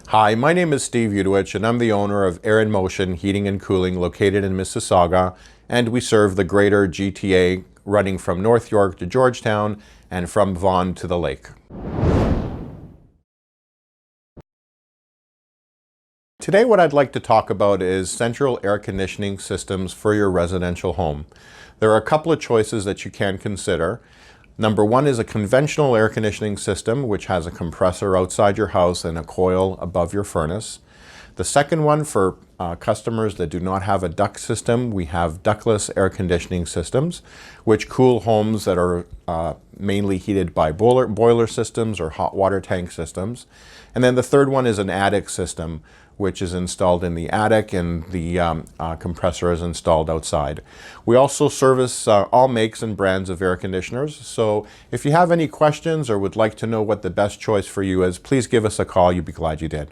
Hi, my name is Steve Udowich, and I'm the owner of AirinMotion Heating and Cooling located in Mississauga, and we serve the greater GTA running from North York to Georgetown and from Vaughan to the lake. Today what I'd like to talk about is central air conditioning systems for your residential home. There are a couple of choices that you can consider. Number one is a conventional air conditioning system, which has a compressor outside your house and a coil above your furnace. The second one, for customers that do not have a duct system, we have ductless air conditioning systems, which cool homes that are mainly heated by boiler systems or hot water tank systems. And then the third one is an attic system, which is installed in the attic and the compressor is installed outside. We also service all makes and brands of air conditioners. So if you have any questions or would like to know what the best choice for you is, please give us a call. You'd be glad you did.